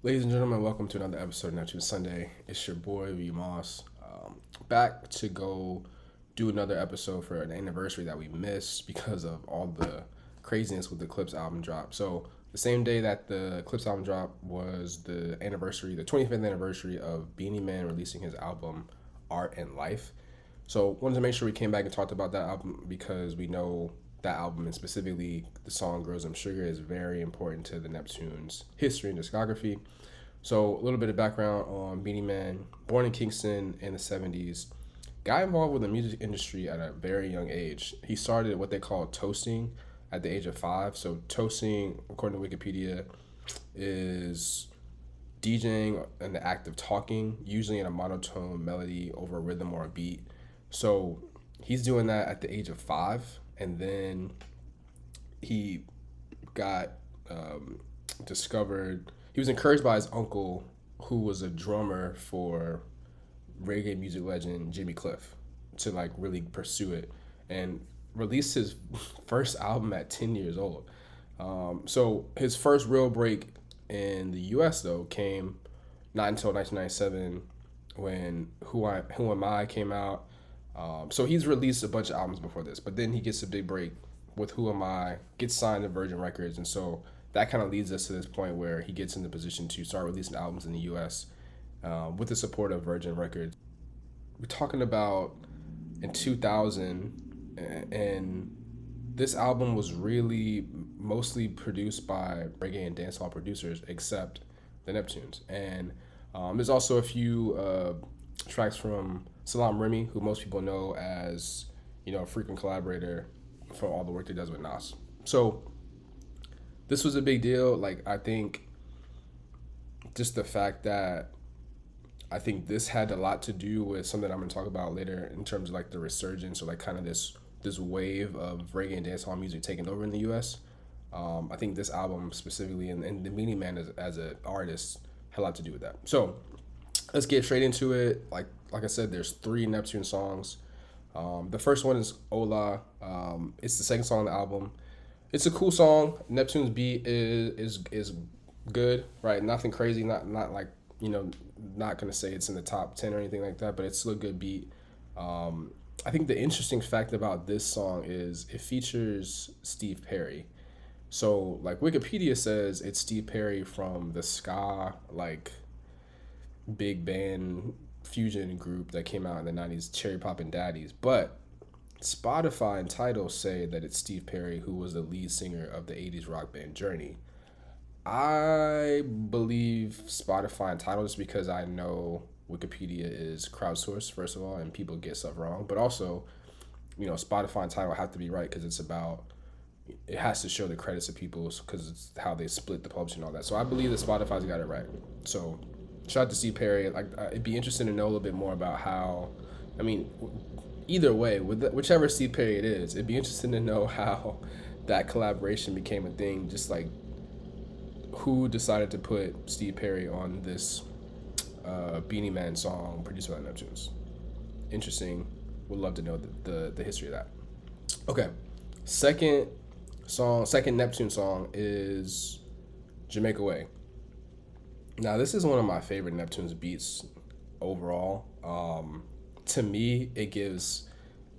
Ladies and gentlemen, welcome to another episode of Neptunes Sunday. It's your boy V Moss, back to go do another episode for an anniversary that we missed because of all the craziness with the Clipse album drop. So the same day that the Clipse album drop was the anniversary, the 25th anniversary of Beenie Man releasing his album Art and Life. So wanted to make sure we came back and talked about that album because we know that album and specifically the song Dem Sugar is very important to the Neptunes history and discography. So a little bit of background on Beenie Man, born in Kingston in the 70s, got involved with the music industry at a very young age. He started what they call toasting at the age of 5. So toasting, according to Wikipedia, is DJing and the act of talking, usually in a monotone melody over a rhythm or a beat. So he's doing that at the age of 5, and then he got discovered. He was encouraged by his uncle, who was a drummer for reggae music legend Jimmy Cliff, to like really pursue it and released his first album at 10 years old. So his first real break in the U.S. though came not until 1997 when Who Am I came out. So he's released a bunch of albums before this, but then he gets a big break with Who Am I, gets signed to Virgin Records, and so that kind of leads us to this point where he gets in the position to start releasing albums in the U.S. With the support of Virgin Records. We're talking about in 2000, and this album was really mostly produced by reggae and dancehall producers, except the Neptunes. And there's also a few tracks from Salam Remy, who most people know as, a frequent collaborator for all the work that he does with Nas. So this was a big deal. Like, I think just the fact that I think this had a lot to do with something I'm going to talk about later in terms of like the resurgence or like kind of this wave of reggae and dancehall music taking over in the U.S. I think this album specifically and the Beenie Man as an artist had a lot to do with that. So let's get straight into it. Like I said, there's 3 Neptune songs. The first one is Ola. It's the second song on the album. It's a cool song. Neptune's beat is good, right? Nothing crazy. Not like not gonna say it's in the top 10 or anything like that, but it's still a good beat. I think the interesting fact about this song is it features Steve Perry. So like Wikipedia says it's Steve Perry from the ska like big band fusion group that came out in the 90s, Cherry Poppin' Daddies, but Spotify and Tidal say that it's Steve Perry, who was the lead singer of the 80s rock band Journey. I believe Spotify and Tidal just because I know Wikipedia is crowdsourced, first of all, and people get stuff wrong. But also, Spotify and Tidal have to be right because it has to show the credits of people because it's how they split the publishing and all that. So I believe that Spotify's got it right. So shout out to Steve Perry. It'd be interesting to know a little bit more about how, either way, whichever Steve Perry it is, it'd be interesting to know how that collaboration became a thing. Just like who decided to put Steve Perry on this Beenie Man song produced by the Neptunes. Interesting. Would love to know the history of that. Okay, second Neptune song is Jamaica Way. Now this is one of my favorite Neptunes beats overall. To me, it gives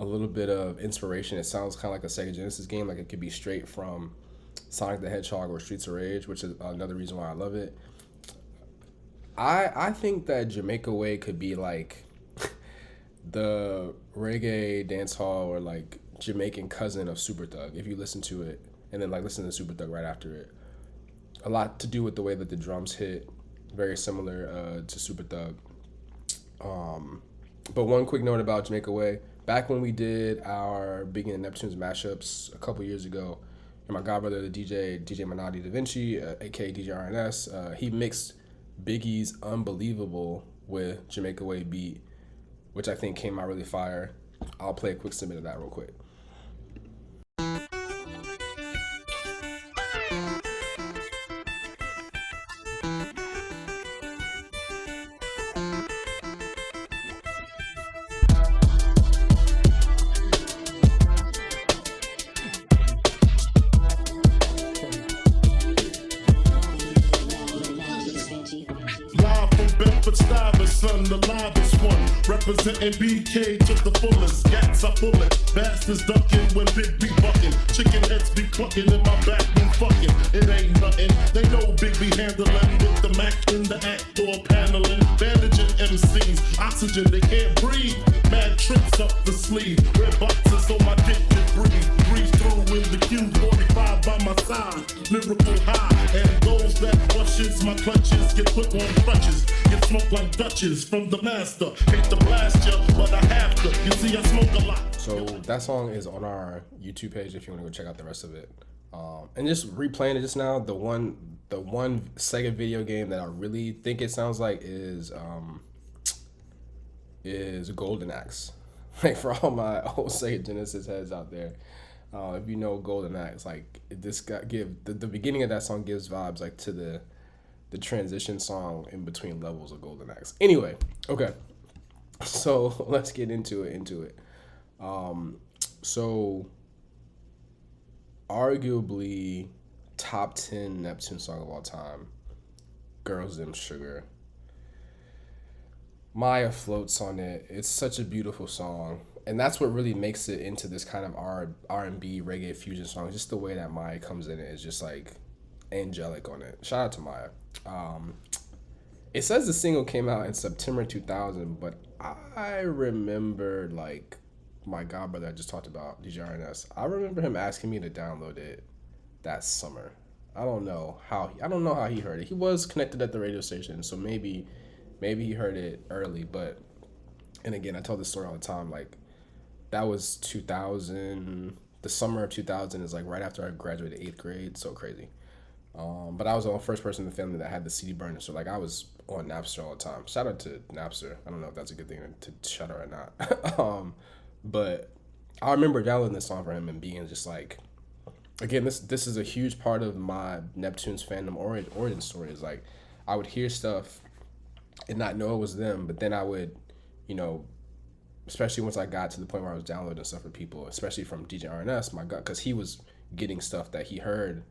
a little bit of inspiration. It sounds kind of like a Sega Genesis game, like it could be straight from Sonic the Hedgehog or Streets of Rage, which is another reason why I love it. I think that Jamaica Way could be like the reggae dancehall or like Jamaican cousin of Super Thug if you listen to it and then like listen to Super Thug right after it. A lot to do with the way that the drums hit, very similar to Super Thug. But one quick note about Jamaica Way. Back when we did our Big and Neptunes mashups a couple years ago, and my godbrother, the DJ Minotti Da Vinci, aka DJ RNS, he mixed Biggie's Unbelievable with Jamaica Way beat, which I think came out really fire. I'll play a quick snippet of that real quick. but stylish, son, the livest one. Representing BK to the fullest. Gats, I pull it. Bastards ducking when big be bucking. Chicken heads be clucking in my back when fucking. It ain't nothing. They know big be handling with the Mac in the act or paneling. Bandaging MCs. Oxygen, they can't breathe. Mad tricks up the sleeve. Red boxes so my dick can breathe. Breeze through in the Q45 by my side. Lyrical high. And those that brushes my clutches get put on crutches. Get smoked like Dutches from the master. Hate to blast ya, but I have to. You see, I smoke a lot. So that song is on our YouTube page if you want to go check out the rest of it. And just replaying it just now, the one Sega video game that I really think it sounds like is Golden Axe. Like for all my old Sega Genesis heads out there, if you know Golden Axe, like this got the beginning of that song gives vibes like to the transition song in between levels of Golden Axe. Anyway, okay, so let's get into it. So arguably top 10 Neptune song of all time, Girls Dem Sugar. Maya floats on it. It's such a beautiful song, and that's what really makes it into this kind of R&B reggae fusion song. Just the way that Maya comes in it is just like angelic on it. Shout out to Maya. It says the single came out in September 2000, but I remember like my godbrother I just talked about, DJ RNS. I remember him asking me to download it that summer. I don't know how he heard it. He was connected at the radio station, so maybe he heard it early. But and again, I tell this story all the time. Like that was 2000. The summer of 2000 is like right after I graduated 8th grade. So crazy. But I was the first person in the family that had the CD burner, so like I was on Napster all the time. Shout out to Napster. I don't know if that's a good thing to shout out or not. But I remember downloading this song for him and being just like, again, this is a huge part of my Neptunes fandom origin story. Is like I would hear stuff and not know it was them, but then I would, you know, especially once I got to the point where I was downloading stuff for people, especially from DJ RNS, my God, because he was getting stuff that he heard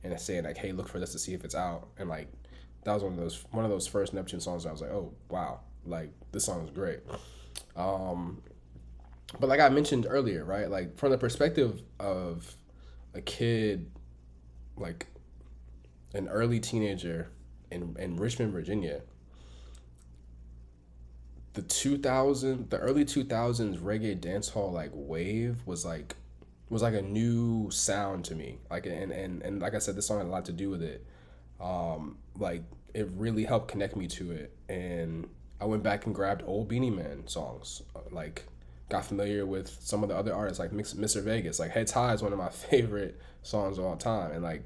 and saying like, hey, look for this to see if it's out. And like that was one of those first Neptune songs I was like, oh wow, like this song is great. But like I mentioned earlier, right, like from the perspective of a kid, like an early teenager in Richmond, Virginia, the early 2000s reggae dancehall like wave was like a new sound to me. Like and like I said, this song had a lot to do with it. Like it really helped connect me to it, and I went back and grabbed old Beenie Man songs, like got familiar with some of the other artists like Mr. Vegas. Like Heads High is one of my favorite songs of all time, and like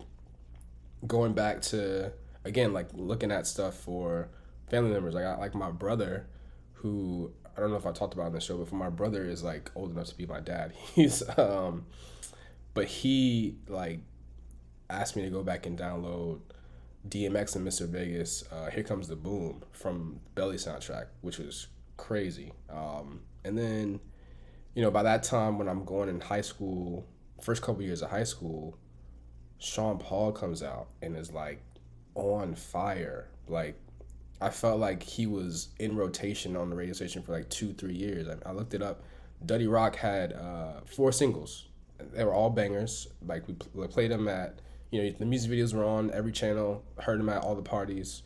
going back to again like looking at stuff for family members. Like my brother, who I don't know if I talked about on the show before. My brother is like old enough to be my dad. He's but he like asked me to go back and download DMX and Mr. Vegas, Here Comes the Boom from Belly soundtrack, which was crazy. And then, you know, by that time when I'm going in high school, first couple years of high school, Sean Paul comes out and is like on fire. Like I felt like he was in rotation on the radio station for like 2-3 years. I looked it up. Duddy Rock had 4 singles. They were all bangers. Like we played them at, you know, the music videos were on every channel. Heard them at all the parties.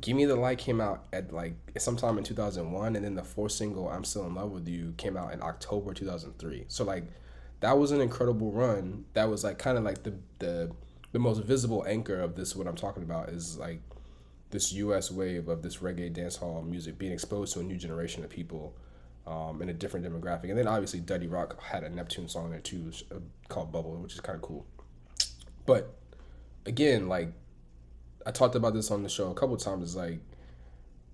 Give Me the Light came out at like sometime in 2001, and then the 4th single, I'm Still in Love with You, came out in October 2003. So like that was an incredible run. That was like kind of like the most visible anchor of this. What I'm talking about is like this U.S. wave of this reggae dancehall music being exposed to a new generation of people in a different demographic. And then obviously Duddy Rock had a Neptune song there too called Bubble, which is kind of cool. But again, like I talked about this on the show a couple of times, is like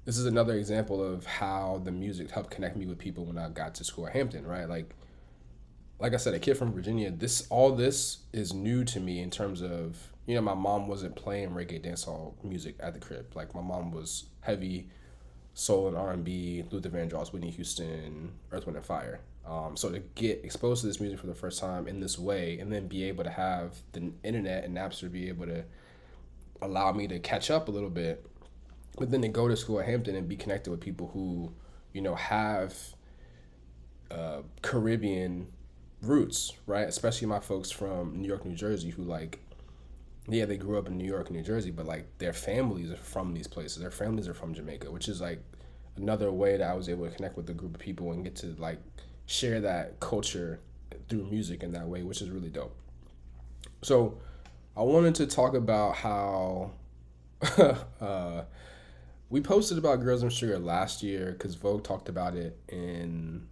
this is another example of how the music helped connect me with people when I got to school at Hampton, right? Like I said, a kid from Virginia, all this is new to me in terms of, you know, my mom wasn't playing reggae dancehall music at the crib. Like my mom was heavy soul and R&B, Luther Vandross, Whitney Houston, Earth, Wind and Fire. So to get exposed to this music for the first time in this way, and then be able to have the internet and Napster be able to allow me to catch up a little bit, but then to go to school at Hampton and be connected with people who, have Caribbean roots, right? Especially my folks from New York, New Jersey, who like, yeah, they grew up in New York and New Jersey, but like their families are from these places. Their families are from Jamaica, which is like another way that I was able to connect with a group of people and get to like share that culture through music in that way, which is really dope. So I wanted to talk about how we posted about Girls and Sugar last year because Vogue talked about it in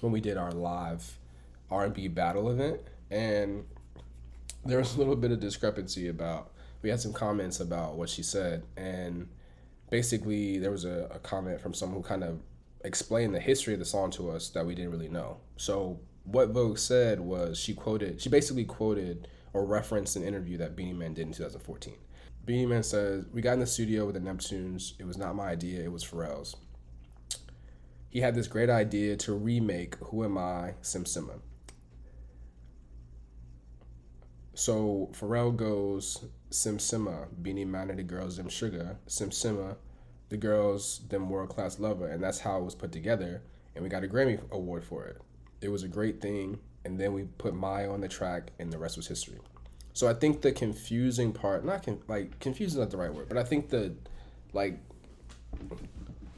when we did our live R&B battle event, and there was a little bit of discrepancy about. We had some comments about what she said, and basically there was a comment from someone who kind of explained the history of the song to us that we didn't really know. So what Vogue said was she basically quoted or referenced an interview that Beenie Man did in 2014. Beenie Man says, "We got in the studio with the Neptunes. It was not my idea, it was Pharrell's. He had this great idea to remake Who Am I, Sim Simma. So Pharrell goes, Sim Simma, Beenie Man and the girls, Dem Sugar, Sim Simma, the girls, them world class lover, and that's how it was put together, and we got a Grammy award for it. It was a great thing, and then we put Maya on the track, and the rest was history." So I think the confusing part, confusing is not the right word, but I think like,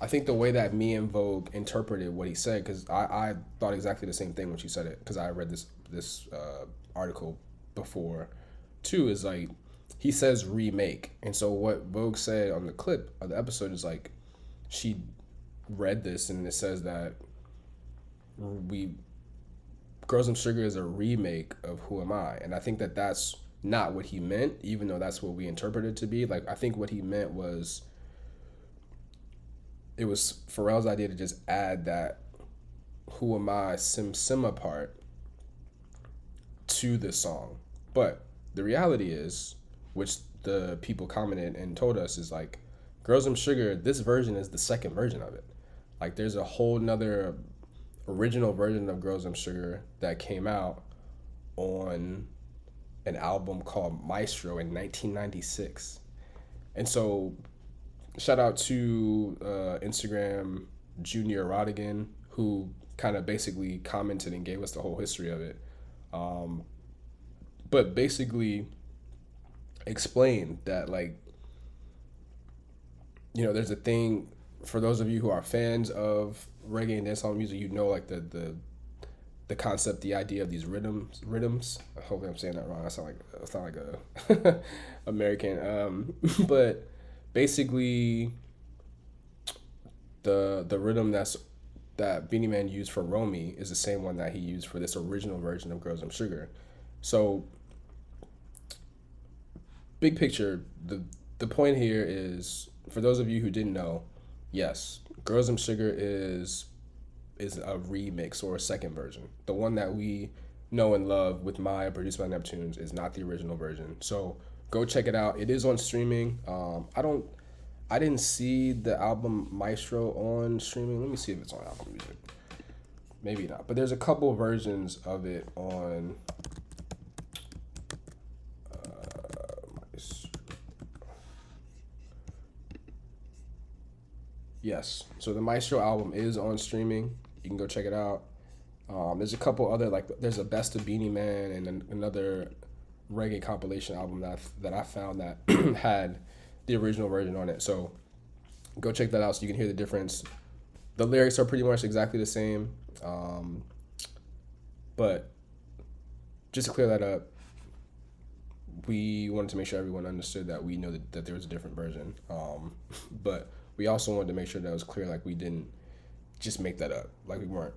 I think the way that me and Vogue interpreted what he said, because I thought exactly the same thing when she said it, because I read this article before, too, is like, he says remake, and so what Vogue said on the clip of the episode is like, she read this and it says that Girls and Sugar is a remake of Who Am I, and I think that that's not what he meant, even though that's what we interpreted it to be. Like, I think what he meant was, it was Pharrell's idea to just add that Who Am I, Sim Simma part to the song. But the reality is, which the people commented and told us, is like, Girls and Sugar, this version is the second version of it. Like, there's a whole nother original version of Girls and Sugar that came out on an album called Maestro in 1996. And so shout out to Instagram Junior Rodigan, who kind of basically commented and gave us the whole history of it, but basically explained that, like, there's a thing for those of you who are fans of reggae and dancehall music, like the concept, the idea of these rhythms. Hopefully I'm saying that wrong. I sound like a American. But basically, the rhythm that Beenie Man used for Romy is the same one that he used for this original version of Girls and Sugar. So, big picture, the point here is, for those of you who didn't know, yes, Girls and Sugar is a remix or a second version. The one that we know and love with Maya, produced by Neptunes, is not the original version. So go check it out. It is on streaming. I didn't see the album Maestro on streaming. Let me see if it's on Apple Music. Maybe not. But there's a couple versions of it on Yes. So the Maestro album is on streaming. You can go check it out. There's a couple other, like, there's a Best of Beenie Man and another reggae compilation album that I found that had the original version on it. So go check that out so you can hear the difference. The lyrics are pretty much exactly the same. But just to clear that up, we wanted to make sure everyone understood that we know that there was a different version. But we also wanted to make sure that it was clear, like, we didn't just make that up. Like, we weren't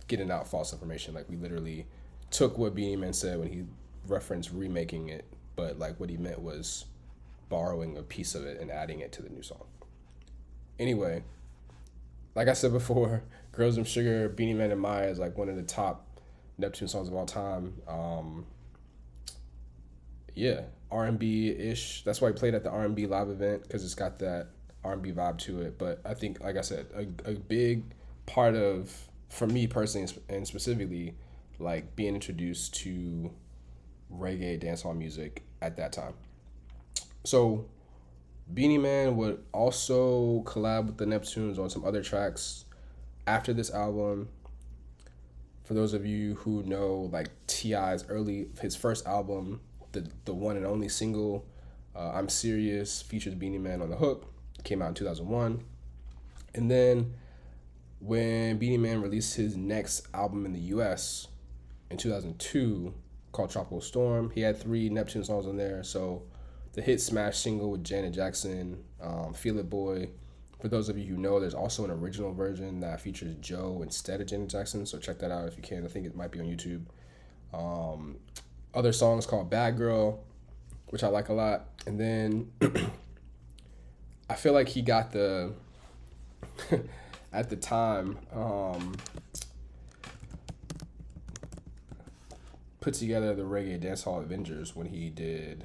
getting out false information. Like, we literally took what Beenie Man said when he referenced remaking it, but, like, what he meant was borrowing a piece of it and adding it to the new song. Anyway, like I said before, Girls and Sugar, Beenie Man and Maya is, like, one of the top Neptune songs of all time. Yeah, R&B-ish. That's why I played at the R&B live event, because it's got that R&B vibe to it. But I think, like I said, a big part of, for me personally and specifically, like, being introduced to reggae dancehall music at that time. So Beenie Man would also collab with the Neptunes on some other tracks after this album. For those of you who know, like T.I.'s his first album, the one and only single, I'm Serious, featured Beenie Man on the hook, came out in 2001. And then when Beenie Man released his next album in the US in 2002 called Tropical Storm, he had 3 Neptune songs on there. So the hit smash single with Janet Jackson, Feel It Boy. For those of you who know, there's also an original version that features Joe instead of Janet Jackson, so check that out if you can. I think it might be on YouTube. Other songs called Bad Girl, which I like a lot. And then I feel like he got the at the time put together the reggae dancehall Avengers when he did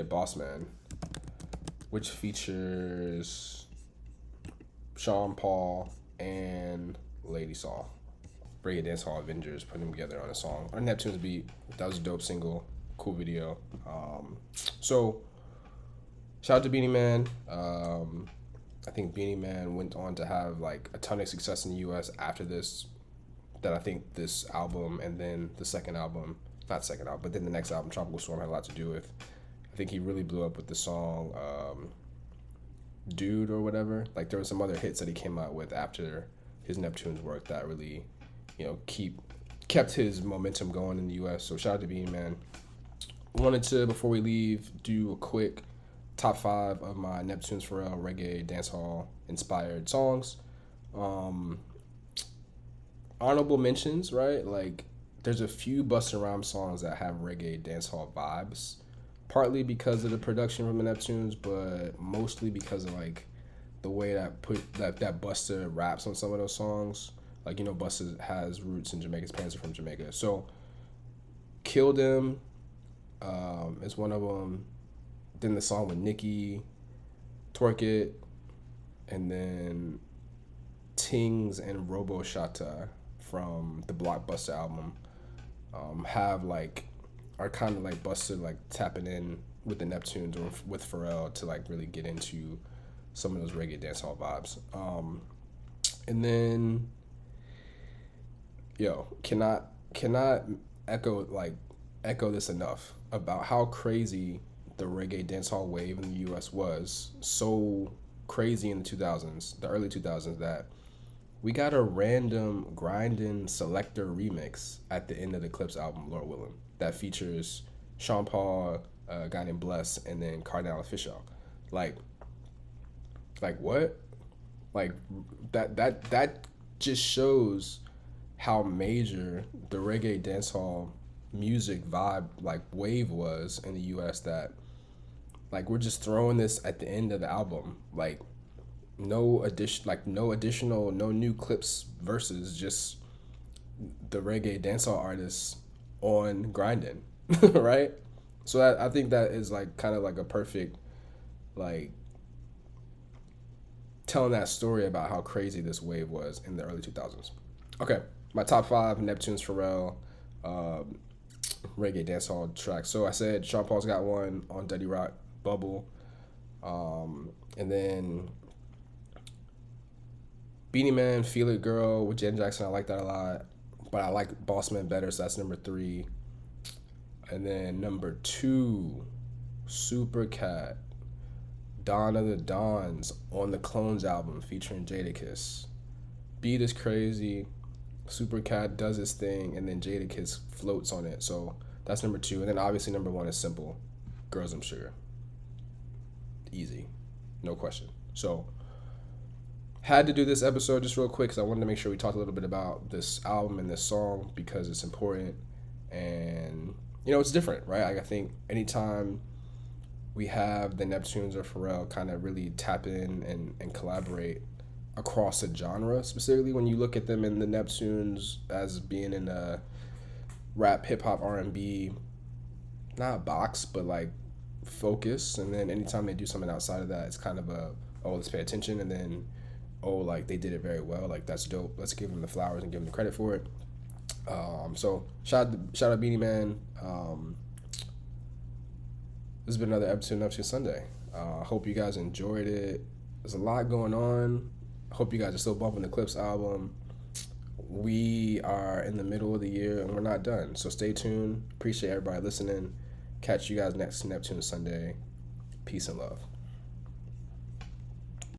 Boss Man, which features Sean Paul and Lady Saw. Reggae dancehall Avengers put them together on a song on Neptune's beat. That was a dope single, cool video. So shout out to Beenie Man. I think Beenie Man went on to have like a ton of success in the US after this. That I think this album and then the but then the next album, Tropical Storm, had a lot to do with. I think he really blew up with the song Dude or whatever. Like there were some other hits that he came out with after his Neptunes work that really, kept his momentum going in the US. So shout out to Beenie Man. Wanted to, before we leave, do a quick top 5 of my Neptunes Pharrell reggae dancehall inspired songs. Honorable mentions, right? Like there's a few Busta Rhymes songs that have reggae dancehall vibes, partly because of the production from the Neptunes, but mostly because of like the way that Busta raps on some of those songs. Like, Busta has roots in Jamaica's parents are from Jamaica. So Kill Them is one of them. Then the song with Nicki, Twerk It, and then Tings and Robo Shata from the Blockbuster album are kind of like Busta like tapping in with the Neptunes or with Pharrell to like really get into some of those reggae dancehall vibes. And then cannot echo this enough about how crazy the reggae dancehall wave in the US was. So crazy in the early 2000s, that we got a random grindin' selector remix at the end of the Clipse album, Lord Willem, that features Sean Paul, a guy named Bless, and then Cardinal Official. Like what? Like that just shows how major the reggae dancehall music vibe like wave was in the US, that like we're just throwing this at the end of the album. Like no new Clipse verses, just the reggae dancehall artists on grinding, right? So I think that is like kind of like a perfect like telling that story about how crazy this wave was in the early 2000s. Okay, my top 5 Neptunes Pharrell reggae dancehall tracks. So I said Sean Paul's got one on Dirty Rock, Bubble, and then Beenie Man, Feel It Girl with Janet Jackson. I like that a lot, but I like Boss Man better, so that's number 3. And then number 2, Super Cat, Dawn of the Dawns on the Clones album featuring Jadakiss. Beat is crazy. Super Cat does his thing, and then Jadakiss floats on it. So that's number 2. And then obviously number 1 is simple, Girls Dem Sugar. Easy, no question. So had to do this episode just real quick because I wanted to make sure we talked a little bit about this album and this song because it's important and it's different, right? Like I think anytime we have the Neptunes or Pharrell kind of really tap in and collaborate across a genre, specifically when you look at them in the Neptunes as being in a rap, hip hop, R&B, not box, but like focus. And then anytime they do something outside of that, it's kind of let's pay attention. And then, like they did it very well. Like that's dope. Let's give them the flowers and give them the credit for it. So shout out Beenie Man. This has been another episode of Neptunes Sunday. I hope you guys enjoyed it. There's a lot going on. I hope you guys are still bumping the Clipse album. We are in the middle of the year and we're not done. So stay tuned. Appreciate everybody listening. Catch you guys next Neptune Sunday. Peace and love.